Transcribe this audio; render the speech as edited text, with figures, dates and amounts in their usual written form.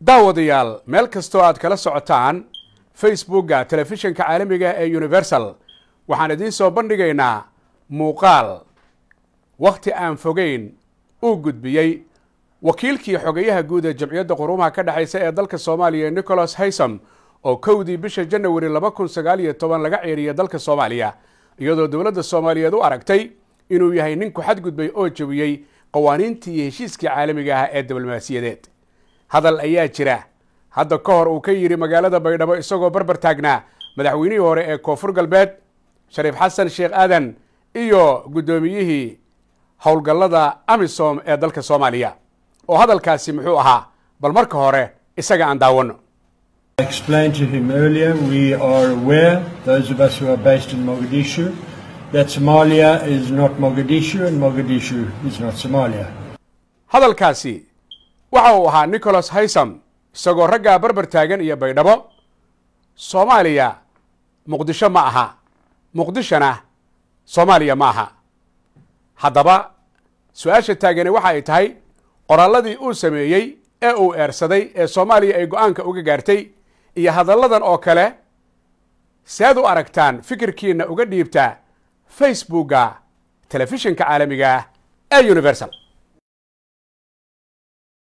daawadayaal meel kastoo aad kala socotaan facebooka telefishinka caalamiga ee universal waxaan idiin soo bandhigaynaa muuqaal waqti aan fogeyn uu gudbiyey wakiilkii xogayaha guud ee jamciyadda quruumaha ka dhaxaysa ee dalka Soomaaliya Nicholas Haysam oo kowdii bisha January 2019 laga ceeriyay dalka Soomaaliya iyadoo dawladda Soomaaliyeed u aragtay inuu yahay nin ku xadgudbay oo jabiyay qawaaniintii iyo heshiiskii caalamiga ah ee diblomaasiyadeed hadal ayaa jira hadda ka hor uu ka yiri magaalada Baydhabo isagoo barbar taagnaa madaxweynihii hore ee Koonfur Galbeed Shariif Xasan Sheekh Aadan iyo gudoomiyihii howlgallada amisom ee dalka Soomaaliya oo hadalkaasi muxuu ahaa bal marka hore isaga aan daawano. I explained to him earlier, we are aware, those of us who are based in Mogadishu, that Somalia is not Mogadishu and Mogadishu is not Somalia. hadalkaasi waxa uu ahaa Nicholas Haysam isagoo ragga barbar taagan iyo Baydhabo Soomaaliya Muqdisho ma aha Muqdishona Soomaaliya ma aha haddaba su'aasha taagani waxa ay tahay qoraalladii uu sameeyay ee uu eersaday ee Soomaaliya ay go'aanka uga gaartay iyo hadalladan oo kale saad u aragtaan fikirkiina uga dhiibta facebooka telefishinka caalamiga ee universal.